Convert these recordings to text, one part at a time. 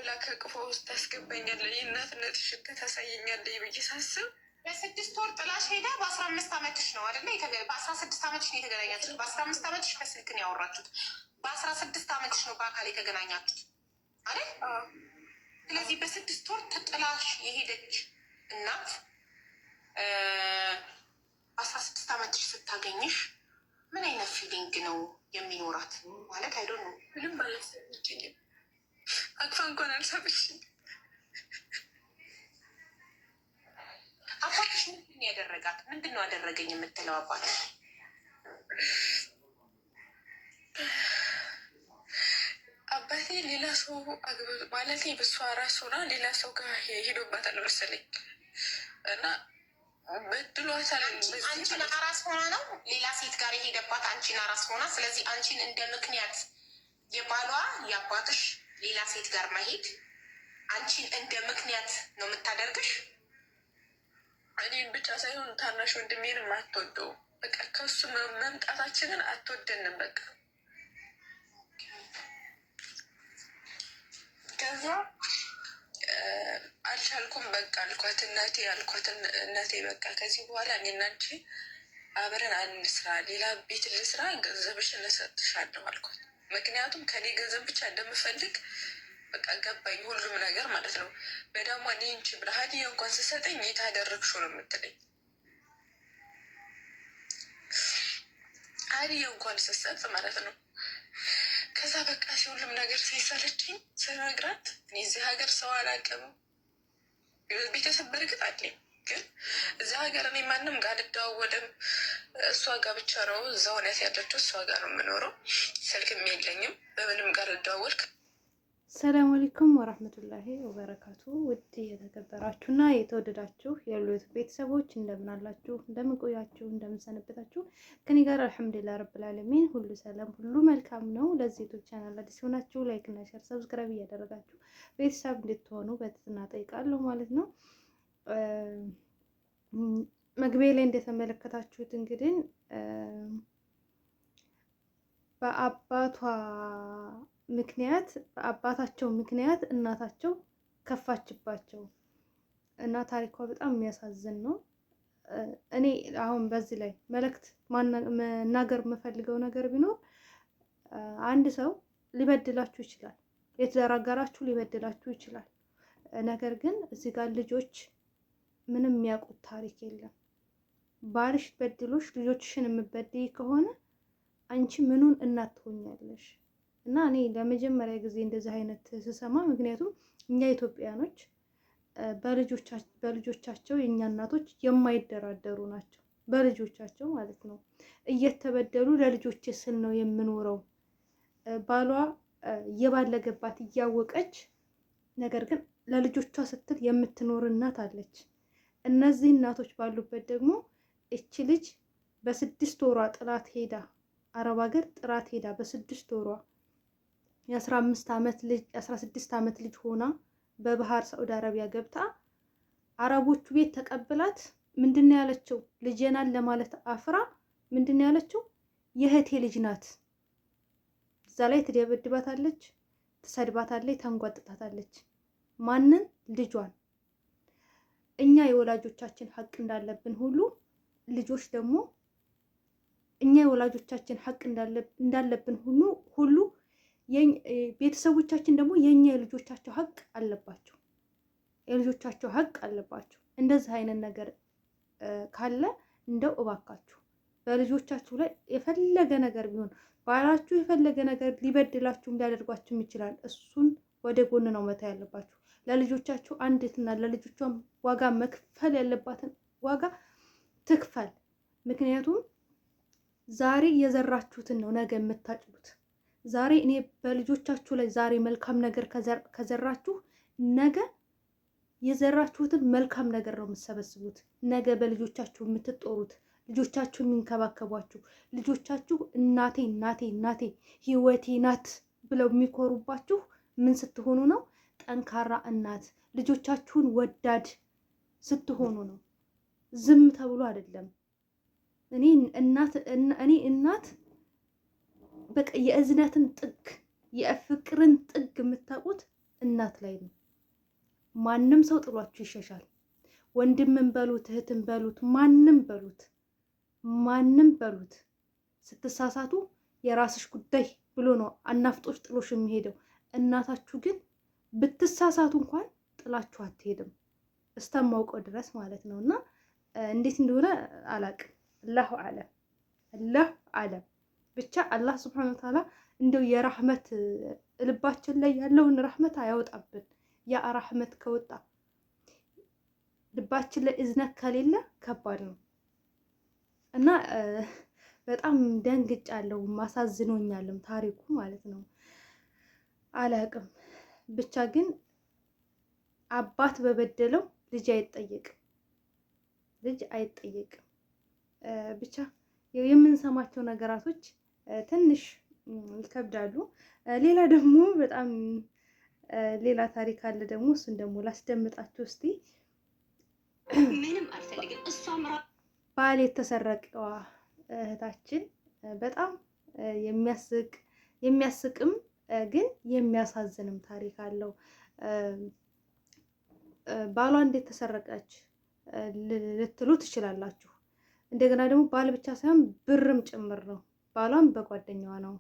ብላ ከቅፎ ውስጥ ታስገባኛለህ፣ የእናትነት ሽታ ታሳየኛለህ ብዬ ሳስብ በ6 ወር ጥላሽ ሄዳ በ15 ዓመትሽ ነው አይደለ? በ16 ዓመትሽ ነው የተገናኛችሁት። በ15 ዓመትሽ በስልክ ነው ያወራችሁት። በ16 ዓመትሽ ነው በአካል የተገናኛችሁት አይደል? ስለዚህ በ6 ወር ጥላሽ የሄደች እናት 16 ዓመትሽ ስታገኝሽ ምን አይነት ፊሊንግ ነው የሚኖራት? ማለት አይዶ ነው ምንም ማለት አቅፋ እንኳን አልሳበችኝ። አባትሽ ምንድን ያደረጋት? ምንድን ነው አደረገኝ የምትለው አባት? አባቴ ሌላ ሰው ማለት በሷ ራስ ሆና ሌላ ሰው ጋር ሄዶባታል መሰለኝ እና በድሏታል። አንቺን አራስ ሆና ነው ሌላ ሴት ጋር የሄደባት፣ አንቺን አራስ ሆና። ስለዚህ አንቺን እንደ ምክንያት የባሏ የአባትሽ ሌላ ሴት ጋር መሄድ አንቺን እንደ ምክንያት ነው የምታደርግሽ። እኔን ብቻ ሳይሆን ታናሽ ወንድሜንም አትወደው። በቃ ከሱ መምጣታችንን አትወደንም። በቃ ከዛ አልቻልኩም። በቃ አልኳት እናቴ በቃ ከዚህ በኋላ እኔና አንቺ አብረን አንስራ፣ ሌላ ቤት ልስራ፣ ገንዘብሽን እሰጥሻለሁ አልኳት። ምክንያቱም ከኔ ገንዘብ ብቻ እንደምፈልግ በቃ ገባኝ፣ ሁሉም ነገር ማለት ነው። በዳማ ኒንች ብላ ሀዲያ እንኳን ስሰጠኝ የታደረግሽው ነው የምትለኝ። ሀዲያ እንኳን ስሰጥ ማለት ነው። ከዛ በቃ ሁሉም ነገር ሲሰለችኝ ስነግራት እኔ እዚህ ሀገር ሰው አላውቅም፣ ቤተሰብ በርግጥ አለኝ፣ ግን እዚህ ሀገር እኔ ማንም ጋር አልደዋወልም። እሷ ጋር ብቻ ነው እዛ እውነት ያለችው፣ እሷ ጋር ነው የምኖረው። ስልክም የለኝም፣ በምንም ጋር ልደዋወልክ። ሰላም አለይኩም ወራህመቱላሂ ወበረካቱ። ውድ የተከበራችሁና የተወደዳችሁ የሉት ቤተሰቦች እንደምን አላችሁ? እንደምን ቆያችሁ? እንደምን ሰነበታችሁ? ከኔ ጋር አልሐምዱሊላህ ረብል ዓለሚን ሁሉ ሰላም፣ ሁሉ መልካም ነው። ለዚህ ዩቲዩብ ቻናል አዲስ ሆናችሁ ላይክ እና ሼር ሰብስክራይብ እያደረጋችሁ ቤተሰብ እንድትሆኑ በትህትና ጠይቃለሁ ማለት ነው። መግቢያ ላይ እንደተመለከታችሁት እንግዲህ በአባታቸው ምክንያት እናታቸው ከፋችባቸው እና ታሪኳ በጣም የሚያሳዝን ነው። እኔ አሁን በዚህ ላይ መልእክት መናገር የምፈልገው ነገር ቢኖር አንድ ሰው ሊበድላችሁ ይችላል፣ የትዳር አጋራችሁ ሊበድላችሁ ይችላል። ነገር ግን እዚህ ጋር ልጆች ምንም የሚያውቁት ታሪክ የለም። ባልሽ በድሎሽ ልጆችሽን የምበድይ ከሆነ አንቺ ምኑን እናት ትሆኛለሽ? እና እኔ ለመጀመሪያ ጊዜ እንደዚህ አይነት ስሰማ፣ ምክንያቱም እኛ ኢትዮጵያኖች በልጆቻቸው የእኛ እናቶች የማይደራደሩ ናቸው። በልጆቻቸው ማለት ነው። እየተበደሉ ለልጆች ስል ነው የምኖረው፣ ባሏ እየባለገባት እያወቀች ነገር ግን ለልጆቿ ስትል የምትኖር እናት አለች። እነዚህ እናቶች ባሉበት ደግሞ እቺ ልጅ በ6 ወሯ ጥላት ሄዳ አረብ ሀገር ጥራት ሄዳ በ6 ወሯ የ16 ዓመት ልጅ ሆና በባህር ሳዑዲ አረቢያ ገብታ አረቦቹ ቤት ተቀብላት ምንድነው ያለችው? ልጄናን ለማለት አፍራ ምንድነው ያለችው? የእህቴ ልጅ ናት። እዛ ላይ ትደበድባታለች፣ ትሰድባታለች፣ ታንጓጥጣታለች። ማንን? ልጇን። እኛ የወላጆቻችን ሀቅ እንዳለብን ሁሉ ልጆች ደግሞ እኛ የወላጆቻችን ሀቅ እንዳለብን ሁሉ ቤተሰቦቻችን ደግሞ የኛ የልጆቻቸው ሀቅ አለባቸው። የልጆቻቸው ሀቅ አለባቸው። እንደዚህ አይነት ነገር ካለ እንደው እባካችሁ በልጆቻችሁ ላይ የፈለገ ነገር ቢሆን ባላችሁ የፈለገ ነገር ሊበድላችሁም ሊያደርጓችሁም ይችላል። እሱን ወደ ጎን ነው መታ ያለባችሁ። ለልጆቻችሁ አንዲትና ለልጆቿም ዋጋ መክፈል ያለባትን ዋጋ ትክፈል። ምክንያቱም ዛሬ የዘራችሁትን ነው ነገ የምታጭዱት። ዛሬ እኔ በልጆቻችሁ ላይ ዛሬ መልካም ነገር ከዘራችሁ ነገ የዘራችሁትን መልካም ነገር ነው የምትሰበስቡት። ነገ በልጆቻችሁ የምትጦሩት፣ ልጆቻችሁ የሚንከባከቧችሁ፣ ልጆቻችሁ እናቴ እናቴ እናቴ ህይወቴ ናት ብለው የሚኮሩባችሁ ምን ስትሆኑ ነው? ጠንካራ እናት፣ ልጆቻችሁን ወዳድ ስትሆኑ ነው። ዝም ተብሎ አይደለም። እኔ እናት በቃ የእዝነትን ጥግ የፍቅርን ጥግ የምታውቁት እናት ላይ ነው። ማንም ሰው ጥሏችሁ ይሸሻል። ወንድምን በሉት እህትን በሉት ማንም በሉት ስትሳሳቱ የራስሽ ጉዳይ ብሎ ነው አናፍጦች ጥሎሽ የሚሄደው። እናታችሁ ግን ብትሳሳቱ እንኳን ጥላችሁ አትሄድም እስተማውቀው ድረስ ማለት ነው። እና እንዴት እንደሆነ አላቅም። አላሁ አለም ብቻ አላህ ስብሐነሁ ወተዓላ እንደው የራህመት ልባችን ላይ ያለውን ራህመት አያወጣብን። ያ ራህመት ከወጣ ልባችን ላይ እዝነት ከሌለ ከባድ ነው እና በጣም ደንግጫለሁ። ማሳዝኖኛልም ታሪኩ ማለት ነው። አላቅም ብቻ ግን አባት በበደለው ልጅ አይጠየቅም። ብቻ የምንሰማቸው ነገራቶች ትንሽ ይከብዳሉ። ሌላ ደግሞ በጣም ሌላ ታሪክ አለ ደግሞ እሱን ደግሞ ላስደምጣችሁ እስቲ። ምንም አልፈልግም። እሷም ባል የተሰረቀዋ እህታችን በጣም የሚያስቅም ግን የሚያሳዝንም ታሪክ አለው። ባሏ እንዴት ተሰረቀች ልትሉ ትችላላችሁ። እንደገና ደግሞ ባል ብቻ ሳይሆን ብርም ጭምር ነው። ባሏም በጓደኛዋ ነው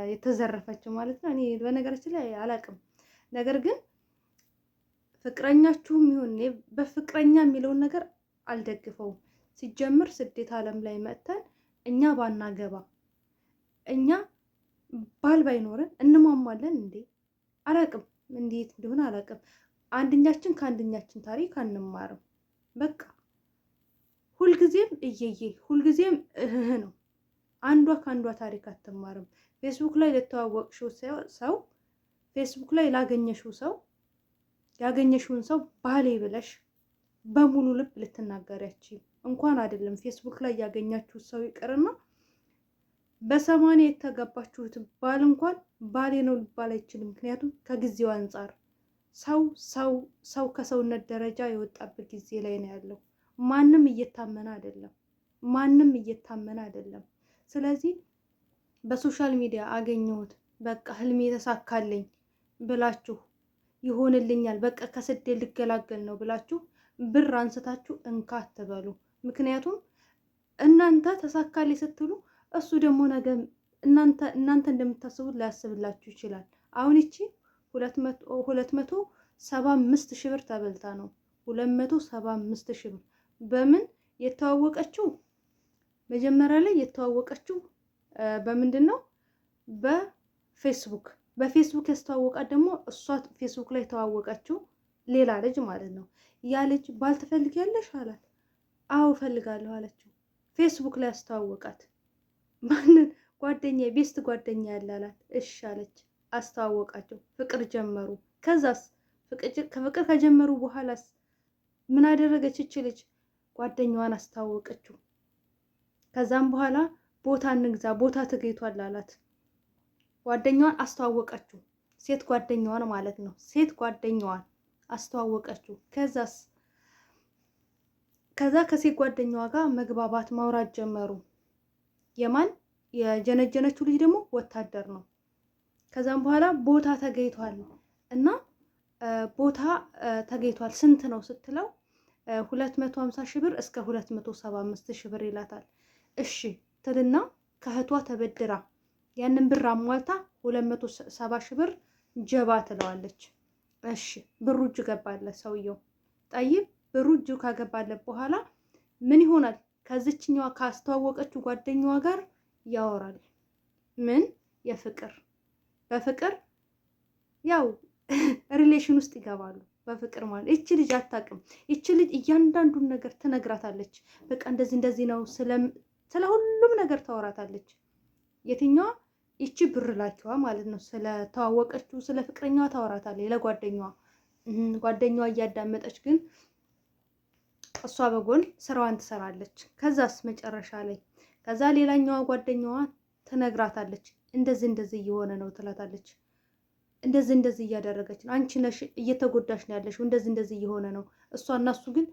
የተዘረፈችው ማለት ነው። እኔ በነገራችን ላይ አላቅም። ነገር ግን ፍቅረኛችሁም ይሁን በፍቅረኛ የሚለውን ነገር አልደግፈውም። ሲጀምር ስደት ዓለም ላይ መጥተን እኛ ባናገባ እኛ ባል ባይኖረን እንሟሟለን እንዴ? አላቅም፣ እንዴት እንደሆነ አላቅም። አንድኛችን ከአንድኛችን ታሪክ አንማርም። በቃ ሁልጊዜም እየዬ ሁልጊዜም እህህ ነው። አንዷ ከአንዷ ታሪክ አትማርም። ፌስቡክ ላይ ለተዋወቅሽው ሰው ፌስቡክ ላይ ላገኘሽው ሰው ያገኘሽውን ሰው ባሌ ብለሽ በሙሉ ልብ ልትናገሪያችም እንኳን አይደለም ፌስቡክ ላይ ያገኛችሁት ሰው ይቅርና በሰማንያ የተጋባችሁት ባል እንኳን ባሌ ነው ሊባል አይችልም። ምክንያቱም ከጊዜው አንጻር ሰው ከሰውነት ደረጃ የወጣበት ጊዜ ላይ ነው ያለው። ማንም እየታመነ አይደለም። ስለዚህ በሶሻል ሚዲያ አገኘሁት በቃ ህልሜ ተሳካልኝ ብላችሁ ይሆንልኛል በቃ ከስደት ልገላገል ነው ብላችሁ ብር አንስታችሁ እንካ አትበሉ። ምክንያቱም እናንተ ተሳካልኝ ስትሉ እሱ ደግሞ ነገ እናንተ እንደምታስቡት ሊያስብላችሁ ይችላል። አሁን እቺ 275 ሺህ ብር ተበልታ ነው። 275 ሺህ ብር በምን የተዋወቀችው? መጀመሪያ ላይ የተዋወቀችው በምንድን ነው? በፌስቡክ ያስተዋወቃት ደግሞ እሷ ፌስቡክ ላይ የተዋወቀችው ሌላ ልጅ ማለት ነው። ያ ልጅ ባል ትፈልጊያለሽ አላት። አዎ እፈልጋለሁ አለችው። ፌስቡክ ላይ ያስተዋወቃት ማንን? ጓደኛ ቤስት ጓደኛ ያለ አላት። እሺ አለች። አስተዋወቃቸው፣ ፍቅር ጀመሩ። ከዛስ ከፍቅር ከጀመሩ በኋላስ ምን አደረገች እች ልጅ? ጓደኛዋን አስተዋወቀችው። ከዛም በኋላ ቦታ እንግዛ ቦታ ተገኝቷል አላት። ጓደኛዋን አስተዋወቀችው፣ ሴት ጓደኛዋን ማለት ነው። ሴት ጓደኛዋን አስተዋወቀችው። ከዛ ከሴት ጓደኛዋ ጋር መግባባት ማውራት ጀመሩ። የጀነጀነችው ልጅ ደግሞ ወታደር ነው። ከዛም በኋላ ቦታ ተገኝቷል እና ቦታ ተገኝቷል ስንት ነው ስትለው 250 ሺህ ብር እስከ 275 ሺህ ብር ይላታል። እሺ ትልና ከእህቷ ተበድራ ያንን ብር አሟልታ 270 ሺህ ብር ጀባ ትለዋለች። እሺ ብሩ እጅ ገባለት ሰውየው። ጠይብ ብሩ እጁ ካገባለት በኋላ ምን ይሆናል? ከዚችኛዋ ካስተዋወቀችው ጓደኛዋ ጋር ያወራል። ምን በፍቅር ያው ሪሌሽን ውስጥ ይገባሉ። በፍቅር ማለት ይቺ ልጅ አታውቅም። ይቺ ልጅ እያንዳንዱን ነገር ትነግራታለች። በቃ እንደዚህ ነው፣ ስለ ሁሉም ነገር ታወራታለች። የትኛዋ? ይቺ ብር ላኪዋ ማለት ነው። ስለተዋወቀችው ስለ ፍቅረኛዋ ታወራታለች ለጓደኛዋ። ጓደኛዋ እያዳመጠች ግን እሷ በጎን ስራዋን ትሰራለች። ከዛስ መጨረሻ ላይ ከዛ ሌላኛዋ ጓደኛዋ ትነግራታለች። እንደዚህ እየሆነ ነው ትላታለች። እንደዚህ እያደረገች ነው፣ አንቺ ነሽ እየተጎዳሽ ነው ያለሽው፣ እንደዚህ እየሆነ ነው። እሷ እና እሱ ግን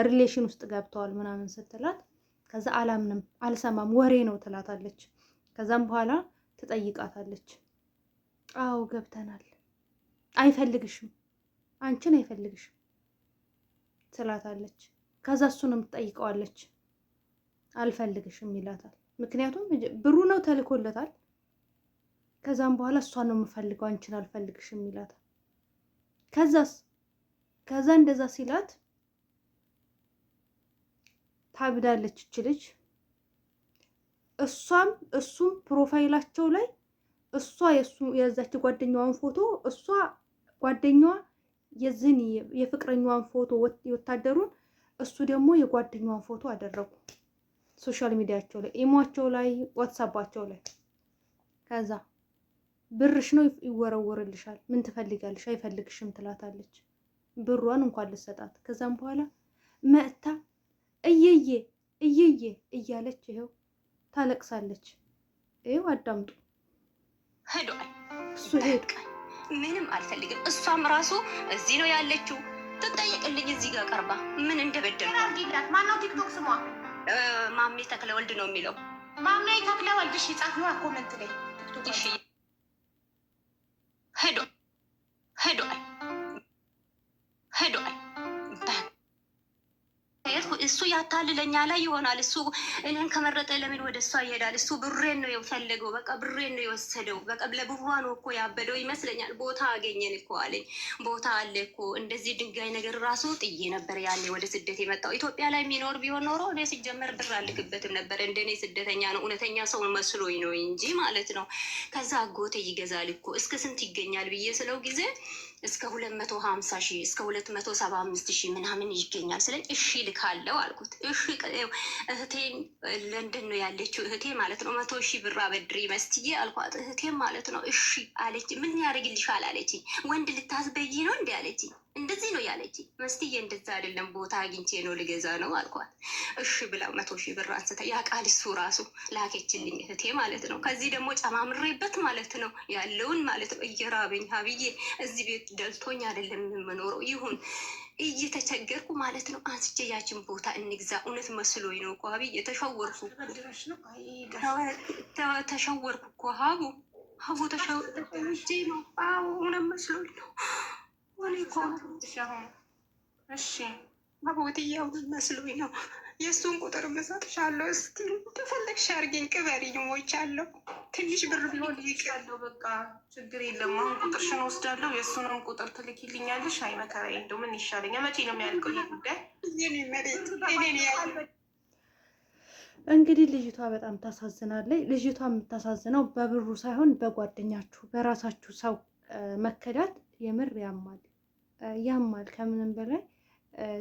ሪሌሽን ውስጥ ገብተዋል ምናምን ስትላት ከዛ አላምንም አልሰማም ወሬ ነው ትላታለች። ከዛም በኋላ ትጠይቃታለች። አዎ ገብተናል አይፈልግሽም፣ አንቺን አይፈልግሽም ትላታለች። ከዛ እሱንም ትጠይቀዋለች። አልፈልግሽም ይላታል። ምክንያቱም ብሩ ነው ተልኮለታል። ከዛም በኋላ እሷን ነው የምፈልገው አንቺን አልፈልግሽም ይላታል። ከዛ እንደዛ ሲላት ታብዳለች እች ልጅ። እሱም ፕሮፋይላቸው ላይ እሷ የዛች ጓደኛዋን ፎቶ እሷ ጓደኛዋ የዝን የፍቅረኛዋን ፎቶ የወታደሩን እሱ ደግሞ የጓደኛዋን ፎቶ አደረጉ ሶሻል ሚዲያቸው ላይ፣ ኢሟቸው ላይ፣ ዋትሳፓቸው ላይ። ከዛ ብርሽ ነው ይወረወርልሻል፣ ምን ትፈልጋለሽ? አይፈልግሽም ትላታለች። ብሯን እንኳን ልሰጣት። ከዛም በኋላ መጥታ እየየ እያለች ይኸው ታለቅሳለች። ይኸው አዳምጡ። ሄዷል እሱ ሄድ ምንም አልፈልግም። እሷም ራሱ እዚህ ነው ያለችው። ትጠየቅልኝ እዚህ ጋር ቀርባ ምን እንደበደልኩ። ማነው ቲክቶክ ስሟ? ማሜ ተክለወልድ ነው የሚለው። ማሜ ተክለወልድ። እሺ ጻፍነዋ ኮመንት ላይ እሺ። ሄዷል እሱ ያታልለኛ ላይ ይሆናል። እሱ እኔን ከመረጠ ለምን ወደ እሷ ይሄዳል? እሱ ብሬን ነው የፈለገው። በቃ ብሬን ነው የወሰደው። በቃ ለብሯ ነው እኮ ያበደው ይመስለኛል። ቦታ አገኘን እኮ አለኝ። ቦታ አለ እኮ እንደዚህ ድንጋይ ነገር ራሱ ጥዬ ነበር ያኔ ወደ ስደት የመጣው። ኢትዮጵያ ላይ የሚኖር ቢሆን ኖሮ እኔ ሲጀመር ብር አልክበትም ነበር። እንደኔ ስደተኛ ነው እውነተኛ ሰው መስሎኝ ነው እንጂ ማለት ነው። ከዛ አጎቴ ይገዛል እኮ እስከ ስንት ይገኛል ብዬ ስለው ጊዜ እስከ 250 ሺህ እስከ 275 ሺህ ምናምን ይገኛል። ስለ እሺ ልካለው አልኩት። እሺ እህቴን ለንደን ነው ያለችው እህቴ ማለት ነው 100 ሺህ ብር አበድሪ መስትዬ አልኳት። እህቴ ማለት ነው እሺ አለች። ምን ያደርግልሻል አለችኝ። ወንድ ልታስበይ ነው እንዲ አለችኝ። እንደዚህ ነው ያለችኝ። መስትዬ እንደዛ አይደለም ቦታ አግኝቼ ነው ልገዛ ነው አልኳት። እሺ ብላ 100 ሺህ ብር አንስታ ያቃል እሱ ራሱ ላከችልኝ እህቴ ማለት ነው። ከዚህ ደግሞ ጨማምሬበት ማለት ነው ያለውን ማለት ነው እየራበኝ ሀብዬ እዚህ ቤት ደልቶኝ አይደለም የምኖረው ይሁን እየተቸገርኩ ማለት ነው። አንስቼ ያችን ቦታ እንግዛ እውነት መስሎኝ ነው እኮ ሀብዬ ተሸወርኩ እኮ ሀቡ ተሸውጄ ነው። አዎ እውነት መስሎኝ ነው። እሺ አቦትያው መስሎኝ ነው። የእሱን ቁጥር እሰጥሻለሁ። እስኪ ተፈለግሽ አድርጌኝ ቅበሪኝ። ሞቻለሁ ትንሽ ብር ቢሆን ይቃለሁ። በቃ ችግር የለም። አሁን ቁጥርሽን ወስዳለሁ። የእሱንም ቁጥር ትልኪልኛለሽ። አይ መከራዬ፣ እንደው ምን ይሻለኛል? መቼ ነው የሚያልቀው ይሄ ጉዳይ? እንግዲህ ልጅቷ በጣም ታሳዝናለች። ልጅቷ የምታሳዝነው በብሩ ሳይሆን በጓደኛችሁ በራሳችሁ ሰው መከዳት የምር ያማል። ከምንም በላይ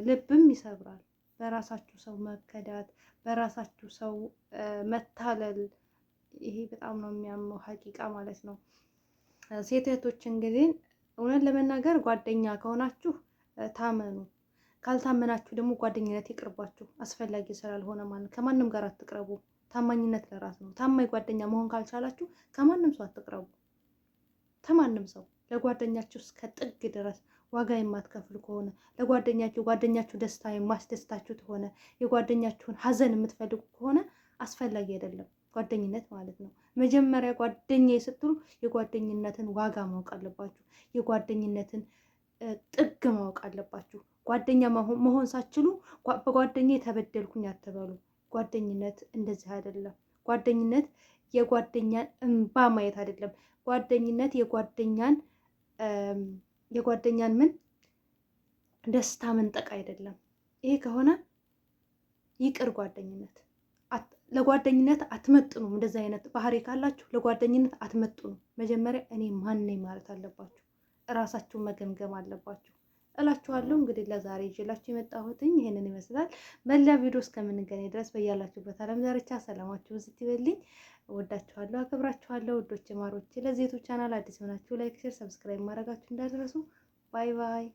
ልብም ይሰብራል። በራሳችሁ ሰው መከዳት፣ በራሳችሁ ሰው መታለል፣ ይሄ በጣም ነው የሚያመው ሀቂቃ ማለት ነው። ሴት እህቶች እንግዲህ እውነት ለመናገር ጓደኛ ከሆናችሁ ታመኑ፣ ካልታመናችሁ ደግሞ ጓደኝነት ይቅርባችሁ። አስፈላጊ ስላልሆነ ማለት ከማንም ጋር አትቅረቡ። ታማኝነት ለራስ ነው። ታማኝ ጓደኛ መሆን ካልቻላችሁ ከማንም ሰው አትቅረቡ። ከማንም ሰው ለጓደኛችሁ እስከ ጥግ ድረስ ዋጋ የማትከፍሉ ከሆነ የጓደኛችሁ ደስታ የማስደስታችሁ ከሆነ የጓደኛችሁን ሀዘን የምትፈልጉ ከሆነ አስፈላጊ አይደለም ጓደኝነት ማለት ነው። መጀመሪያ ጓደኛ ስትሉ የጓደኝነትን ዋጋ ማወቅ አለባችሁ። የጓደኝነትን ጥግ ማወቅ አለባችሁ። ጓደኛ መሆን ሳትችሉ በጓደኛ የተበደልኩኝ አትበሉ። ጓደኝነት እንደዚህ አይደለም። ጓደኝነት የጓደኛን እንባ ማየት አይደለም። ጓደኝነት የጓደኛን ምን ደስታ መንጠቅ አይደለም። ይሄ ከሆነ ይቅር። ጓደኝነት ለጓደኝነት አትመጥኑም። እንደዚህ አይነት ባህሪ ካላችሁ ለጓደኝነት አትመጥኑም። መጀመሪያ እኔ ማን ነኝ ማለት አለባችሁ። እራሳችሁን መገምገም አለባችሁ እላችኋለሁ። እንግዲህ ለዛሬ ይዤላችሁ የመጣሁትኝ ይሄንን ይመስላል። በሌላ ቪዲዮ እስከምንገናኝ ድረስ በያላችሁበት ዓለም ዳርቻ ሰላማችሁ ብዝት ይበልኝ። ወዳችኋለሁ፣ አከብራችኋለሁ። ውዶች ማሮች፣ ለዚህ ዩቲዩብ ቻናል አዲስ ሆናችሁ ላይክ፣ ሼር፣ ሰብስክራይብ ማድረጋችሁ እንዳትረሱ። ባይ ባይ።